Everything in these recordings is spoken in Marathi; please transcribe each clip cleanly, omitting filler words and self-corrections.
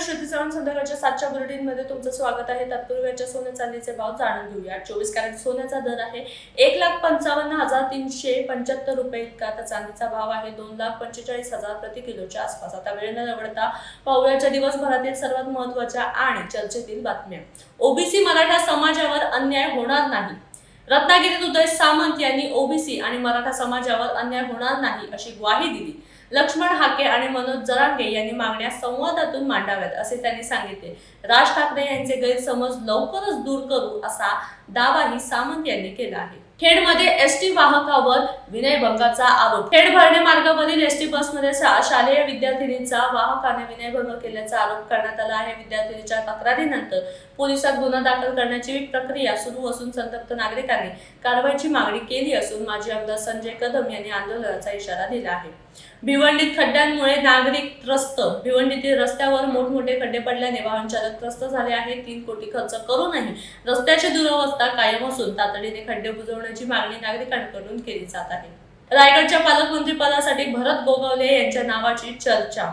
श्रुती चव्हाण संध्याकाळच्या 7च्या बुलेटिनमध्ये तुमचं स्वागत आहे। तत्पूर्वी आजच्या सोने चांदीचे भाव जाणून घेऊया। 24 कॅरेट सोन्याचा दर आहे 1,55,375 रुपये इतका, तर चांदीचा भाव आहे 2,45,000 प्रति किलोच्या आसपास। आता वेळ न दवडता पाहुयाच्या दिवसभरातील सर्वात महत्त्वाच्या आणि चर्चेतील बातम्या। ओबीसी मराठा समाजावर अन्याय होणार नाही। रत्नागिरीत उदय सामंत यांनी ओबीसी आणि मराठा समाजावर अन्याय होणार नाही अशी ग्वाही दिली। लक्ष्मण हाके आणि मनोज जरांगे यांनी मागण्या संवादातून मांडाव्यात असे त्यांनी सांगितले। राज ठाकरे यांचे गैरसमज लवकरच दूर करू असा दावाही सामंत यांनी केला आहे। खेडमध्ये एसटी वाहकावर विनयभंगाचा आरोप। खेड भरणे मार्गावरील एसटी बसमध्ये शालेय विद्यार्थिनीचा वाहकाने विनयभंग केल्याचा आरोप करण्यात आला आहे। विद्यार्थिनीच्या तक्रारीनंतर पोलिसात गुन्हा दाखल करण्याची प्रक्रिया सुरू असून संतप्त नागरिकांनी कारवाईची मागणी केली असून माजी आमदार संजय कदम यांनी आंदोलनाचा इशारा दिला आहे। भिवंडीत खड्ड्यांमुळे नागरिक त्रस्त। भिवंडीतील रस्त्यावर मोठमोठे खड्डे पडल्याने वाहन चालक त्रस्त झाले आहेत। 3 कोटी खर्च करूनही रस्त्याची दुरवस्था कायम असून तातडीने खड्डे बुजवण्याची मागणी नागरिकांकडून केली जात आहे। रायगडच्या पालकमंत्री पदासाठी भरत गोगावले यांच्या नावाची चर्चा।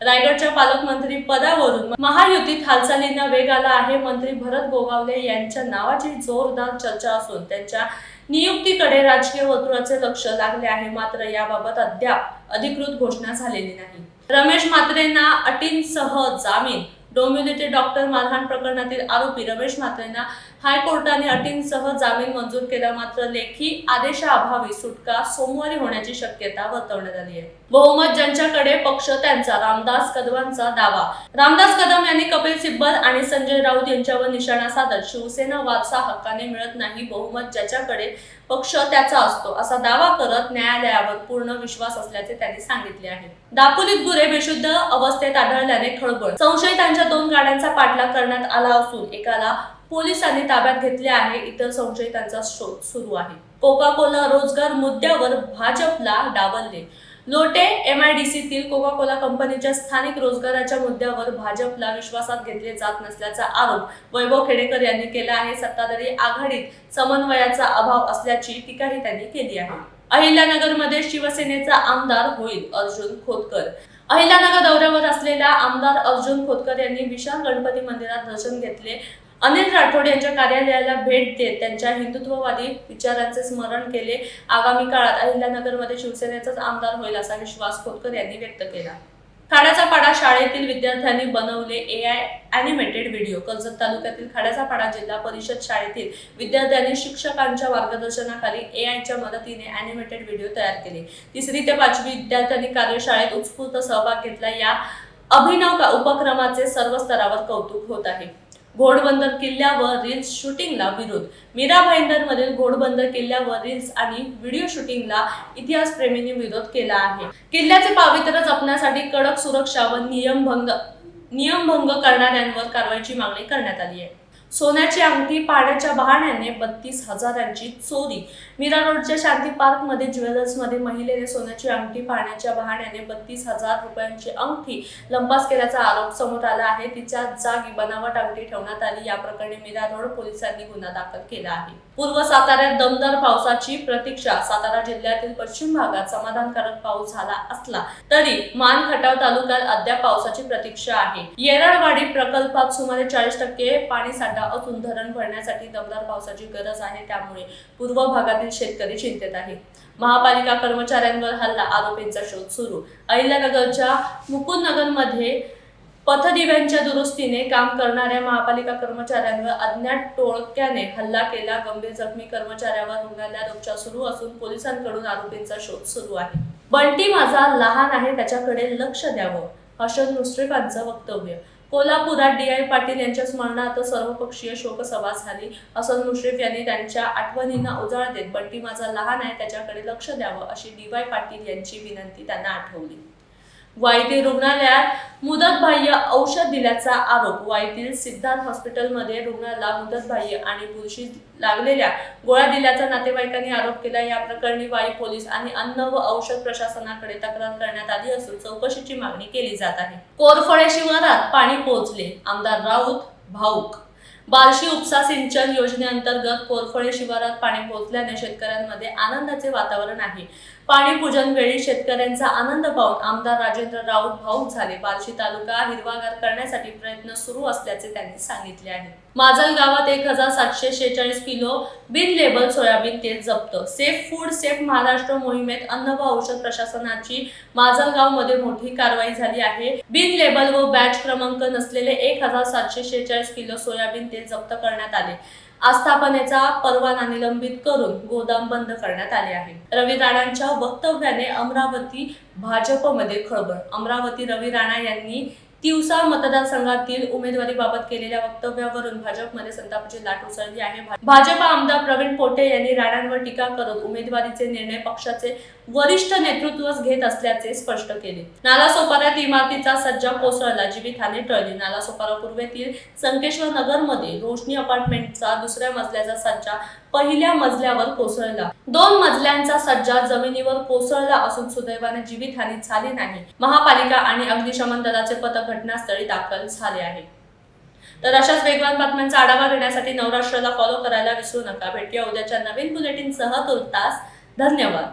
रायगडच्या पालकमंत्री पदावरून महायुतीत हालचालींना वेग आला आहे। मंत्री भरत गोगावले यांच्या नावाची जोरदार चर्चा असून त्यांच्या नियुक्तीकडे राजकीय वर्तुळाचे लक्ष लागले आहे। मात्र याबाबत अद्याप अधिकृत घोषणा झालेली नाही। रमेश म्हात्रेंना अटींसह जामीन। डोंबिवलीतील डॉक्टर मारहाण प्रकरणातील आरोपी रमेश म्हात्रेंना हायकोर्टाने अटींसह जामीन मंजूर केला। मात्र लेखी आदेशाअभावी सुटका सोमवारी होण्याची शक्यता वर्तवण्यात आली आहे। बहुमत ज्यांच्याकडे पक्ष त्यांचा, रामदास कदमांचा दावा। रामदास कदम यांनी कपिल सिब्बल आणि संजय राऊत यांच्यावर निशाणा साधत शिवसेना वारसा हक्काने मिळत नाही, बहुमत ज्याच्याकडे पक्ष त्याचा असतो असा दावा करत न्यायालयावर पूर्ण विश्वास असल्याचे त्यांनी सांगितले आहे। दापोलीत गुरे बेशुद्ध अवस्थेत आढळल्याने खळबळ। संशयितांच्या 2 गाड्यांचा पाठलाग करण्यात आला असून एकाला पोलिसांनी ताब्यात घेतले आहे। इतर संशयितांचा शोध सुरू आहे। कोका कोला रोजगार मुद्द्यावर भाजपला डावलले। लोटे एमआयडीसीतील कोका कोला कंपनीच्या स्थानिक रोजगाराच्या मुद्द्यावर भाजपला विश्वासात घेतले जात नसल्याचा आरोप वैभव खेडेकर यांनी केला आहे। सत्ताधारी आघाडीत समन्वयाचा अभाव असल्याची टीकाही त्यांनी केली आहे। अहिल्यानगरमध्ये शिवसेनेचा आमदार होईल अर्जुन खोतकर। अहिल्यानगर दौऱ्यावर असलेल्या आमदार अर्जुन खोतकर यांनी विशाल गणपती मंदिरात दर्शन घेतले। अनिल राठोड यांच्या कार्यालयाला भेट देत त्यांच्या हिंदुत्ववादी विचारांचे स्मरण केले। आगामी काळात अहिल्यानगरमध्ये शिवसेनेचाच आमदार होईल असा विश्वास खोतकर यांनी व्यक्त केला। खाड्याचा पाडा शाळेतील विद्यार्थ्यांनी बनवले एआय ॲनिमेटेड व्हिडिओ। कर्जत तालुक्यातील खाड्याचा पाडा जिल्हा परिषद शाळेतील विद्यार्थ्यांनी शिक्षकांच्या मार्गदर्शनाखाली एआयच्या मदतीने ॲनिमेटेड व्हिडिओ तयार केले। 3री ते 5वी विद्यार्थ्यांनी कार्यशाळेत उत्स्फूर्त सहभाग घेतला। या अभिनव उपक्रमाचे सर्व स्तरावर कौतुक होत आहे। घोडबंदर किल्ल्यावर रील्स शूटिंगला विरोध। मीरा भाईंदरमधील घोडबंदर किल्ल्यावर रील्स आणि व्हिडिओ शूटिंगला इतिहासप्रेमींनी विरोध केला आहे। किल्ल्याचे पावित्र्य जपण्यासाठी कडक सुरक्षा व नियमभंग करणाऱ्यांवर कारवाईची मागणी करण्यात आली आहे। सोन्याची अंगठी पाहण्याच्या बहाण्याने 32,000ची चोरी। मीरा रोडच्या शांती पार्क मध्ये ज्वेलर्समध्ये महिलेने सोन्याची अंगठी पाहण्याच्या बहाण्याने 32,000 रुपयांची अंगठी लंपास केल्याचा आरोप समोर आला आहे। तिच्या जागी बनावट अंगठी ठेवण्यात आली। या प्रकरणी मीरा रोड पोलिसांनी गुन्हा दाखल केला आहे। पूर्व साताऱ्यात दमदार पावसाची प्रतीक्षा। सातारा जिल्ह्यातील पश्चिम भागात समाधानकारक पाऊस झाला असला तरी मान खटाव तालुक्यात अद्याप पावसाची प्रतीक्षा आहे। येरळवाडी प्रकल्पात सुमारे 40% पाणीसाठा असून धरण भरण्यासाठी दमदार पावसाची गरज आहे। त्यामुळे पूर्व भागातील शेतकरी चिंतेत आहे। महापालिका कर्मचाऱ्यांवर हल्ला, आरोपींचा शोध सुरू। अहिल्यानगरच्या मुकुंदनगरमध्ये पथदिव्यांच्या दुरुस्तीने काम करणाऱ्या महापालिका कर्मचाऱ्यांवर अज्ञात टोळक्याने हल्ला केला। गंभीर जखमी कर्मचाऱ्यावर रुग्णालयात उपचार सुरू असून पोलिसांकडून आरोपींचा शोध सुरू आहे। बंटी माझा लहान आहे, त्याच्याकडे लक्ष द्यावं, हसन मुश्रीफांचं वक्तव्य। कोल्हापुरात डी.आय. पाटील यांच्या स्मरणार्थ सर्वपक्षीय शोकसभा झाली। हसन मुश्रीफ यांनी त्यांच्या आठवणींना उजाळा देत बंटी माझा लहान आहे, त्याच्याकडे लक्ष द्यावं अशी डी.वाय. पाटील यांची विनंती त्यांना आठवली। वाईतील रुग्णालयात मुदतबाह्य औषध दिल्याचा आरोप। वाईतील सिद्धार्थ हॉस्पिटलमध्ये रुग्णाला मुदतबाह्य आणि बुरशी लागलेल्या गोळ्या दिल्याचा नातेवाईकांनी आरोप केला। या प्रकरणी वाई पोलीस आणि अन्न व औषध प्रशासनाकडे तक्रार करण्यात आली असून चौकशीची मागणी केली जात आहे। कोरफळे शिवारात पाणी पोहोचले, आमदार राऊत भाऊक। बार्शी उपसा सिंचन योजनेअंतर्गत कोरफळे शिवारात पाणी पोहोचल्याने शेतकऱ्यांमध्ये आनंदाचे वातावरण आहे। पाणी पूजन वेळी शेतकऱ्यांचा आनंद पाहून आमदार राजेंद्र राऊत भाऊक झाले. बार्शी तालुका हिरवागार करण्यासाठी प्रयत्न सुरू असल्याचे त्यांनी सांगितले आहे. माजल गावात 1746 किलो बिन लेबल सोयाबीन तेल जप्त. सेफ फूड सेफ महाराष्ट्र मोहिमेत अन्न व औषध प्रशासनाची माजलगाव मध्ये मोठी कारवाई झाली आहे. बिन लेबल व बॅच क्रमांक नसलेले 1746 किलो सोयाबीन तेल जप्त करण्यात आले. आस्थापनेचा परवाना निलंबित करून गोदाम बंद करण्यात आले आहे. रवी राणांच्या वक्तव्याने अमरावती भाजपमध्ये खळबळ. अमरावती रवी राणा यांनी तिवसा मतदारसंघातील उमेदवारीबाबत केलेल्या वक्तव्यावरून भाजपमध्ये संतापाची लाट उसळली आहे. भाजप आमदार प्रवीण पोटे यांनी राणांवर टीका करत उमेदवारीचे निर्णय पक्षाचे वरिष्ठ नेतृत्वच घेत असल्याचे स्पष्ट केले. नालासोपाऱ्यात इमारतीचा सज्जा कोसळला, जीवितहानी टळली. नालासोपारा पूर्वेतील संकेश्वर नगर मध्ये रोशनी अपार्टमेंटचा दुसऱ्या मजल्याचा सज्जा पहिल्या मजल्यावर कोसळला. 2 मजल्यांचा सज्जा जमिनीवर कोसळला असून सुदैवाने जीवितहानी झाली नाही. महापालिका आणि अग्निशमन दलाचे पथक घटनास्थळी दाखल झाले आहे. तर अशाच वेगवान बातम्यांचा आढावा घेण्यासाठी नवराष्ट्राला फॉलो करायला विसरू नका. भेटूया उद्याच्या नवीन बुलेटिनसह. तुर्तास धन्यवाद.